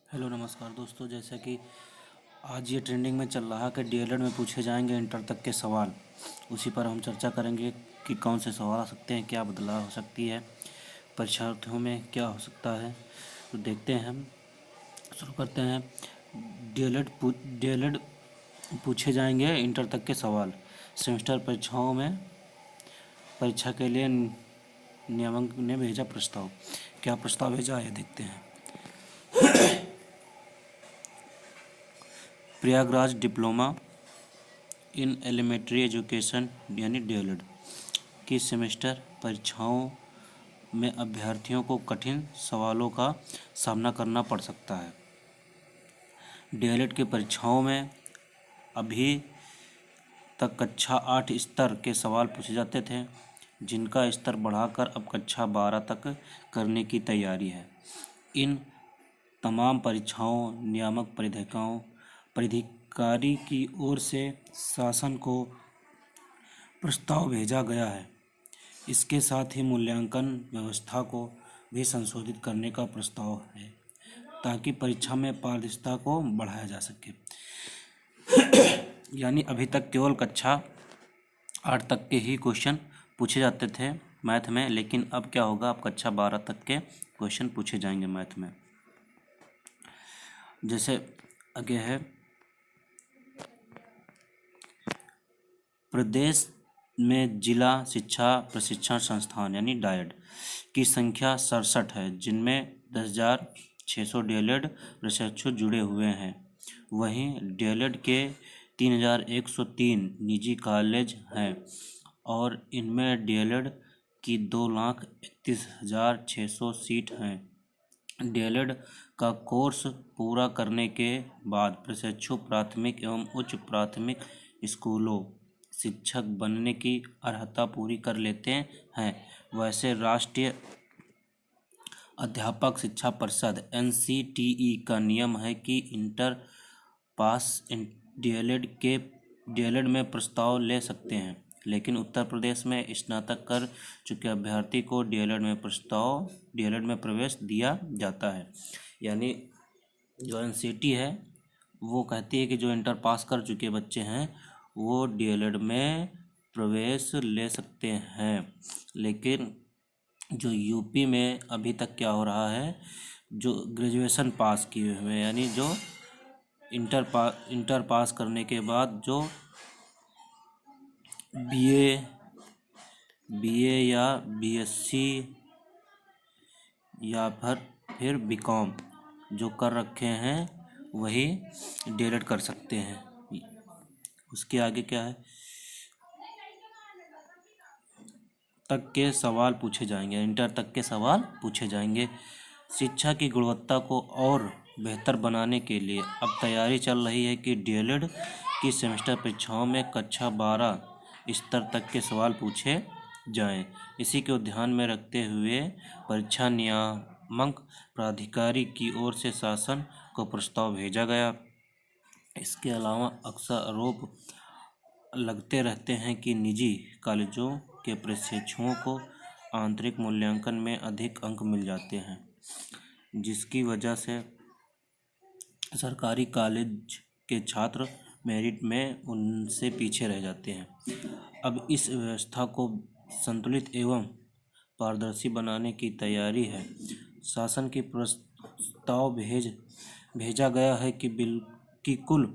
Hello नमस्कार दोस्तों। जैसा कि आज ये ट्रेंडिंग में चल रहा है कि डीएलएड में पूछे जाएंगे इंटर तक के सवाल, उसी पर हम चर्चा करेंगे कि कौन से सवाल आ सकते हैं, क्या बदलाव हो सकती है, परीक्षार्थियों में क्या हो सकता है। तो देखते हैं, हम शुरू करते हैं। डीएलएड पूछे जाएंगे इंटर तक के सवाल। सेमेस्टर परीक्षाओं में परीक्षा के लिए नियामक ने भेजा प्रस्ताव। क्या प्रस्ताव भेजा है देखते हैं। Prayagraj diploma in elementary education यानी डीएलएड की सेमेस्टर परीक्षाओं में अभ्यर्थियों को कठिन सवालों का सामना करना पड़ सकता है। डीएलएड की परीक्षाओं में अभी तक कक्षा 8 स्तर के सवाल पूछे जाते थे, जिनका स्तर बढ़ाकर अब कक्षा 12 तक करने की तैयारी है। इन तमाम परीक्षाओं नियामक प्राधिकारी की ओर से शासन को प्रस्ताव भेजा गया है। इसके साथ ही मूल्यांकन व्यवस्था को भी संशोधित करने का प्रस्ताव है, ताकि परीक्षा में पारदर्शिता को बढ़ाया जा सके। यानी अभी तक केवल कक्षा 8 तक के ही क्वेश्चन पूछे जाते थे मैथ में, लेकिन अब क्या होगा, अब कक्षा 12 तक के क्वेश्चन पूछे जाएंगे मैथ में। जैसे आगे है, प्रदेश में जिला शिक्षा प्रशिक्षण संस्थान यानी डायड की संख्या 67 है, जिनमें 10,600 डीएलएड प्रशिक्षु जुड़े हुए हैं। वहीं डीएलएड के 3,103 निजी कॉलेज हैं और इनमें डीएलएड की 2,31,600 सीट हैं। डीएलएड का कोर्स पूरा करने के बाद प्रशिक्षु प्राथमिक एवं उच्च प्राथमिक स्कूलों शिक्षक बनने की अर्हता पूरी कर लेते हैं। वैसे राष्ट्रीय अध्यापक शिक्षा परिषद एनसीटीई का नियम है कि इंटर पास डीएलएड में प्रस्ताव ले सकते हैं, लेकिन उत्तर प्रदेश में स्नातक कर चुके अभ्यर्थी को डीएलएड में प्रवेश दिया जाता है। यानी जो एनसीटी है वो कहती है कि जो इंटर पास कर चुके बच्चे हैं वो डीएलएड में प्रवेश ले सकते हैं। लेकिन जो यूपी में अभी तक क्या हो रहा है, जो ग्रेजुएशन पास किए हुए यानी जो इंटर पास करने के बाद जो बीए या बीएससी या फिर बीकॉम जो कर रखे हैं वही डीएलएड कर सकते हैं। उसके आगे क्या है, तक के सवाल पूछे जाएंगे, इंटर तक के सवाल पूछे जाएंगे। शिक्षा की गुणवत्ता को और बेहतर बनाने के लिए अब तैयारी चल रही है कि डीएलएड की सेमेस्टर परीक्षाओं में कक्षा 12 स्तर तक के सवाल पूछे जाएं। इसी को ध्यान में रखते हुए परीक्षा नियामक प्राधिकारी की ओर से शासन को प्रस्ताव भेजा गया। इसके अलावा अक्सर आरोप लगते रहते हैं कि निजी कॉलेजों के प्रशिक्षुओं को आंतरिक मूल्यांकन में अधिक अंक मिल जाते हैं, जिसकी वजह से सरकारी कॉलेज के छात्र मेरिट में उनसे पीछे रह जाते हैं। अब इस व्यवस्था को संतुलित एवं पारदर्शी बनाने की तैयारी है। शासन की प्रस्ताव भेजा गया है कि कुल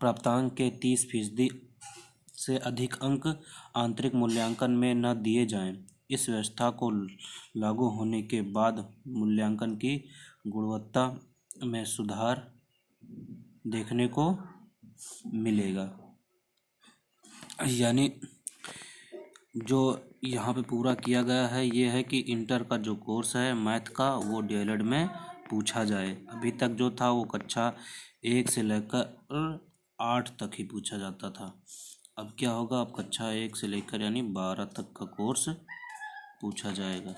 प्राप्तांक के 30% से अधिक अंक आंतरिक मूल्यांकन में न दिए जाएं। इस व्यवस्था को लागू होने के बाद मूल्यांकन की गुणवत्ता में सुधार देखने को मिलेगा। यानी जो यहाँ पे पूरा किया गया है ये है कि इंटर का जो कोर्स है मैथ का वो डीएलएड में पूछा जाए। अभी तक जो था वो कक्षा 1 से लेकर 8 तक ही पूछा जाता था। अब क्या होगा, अब कक्षा 1 से लेकर यानी 12 तक का कोर्स पूछा जाएगा।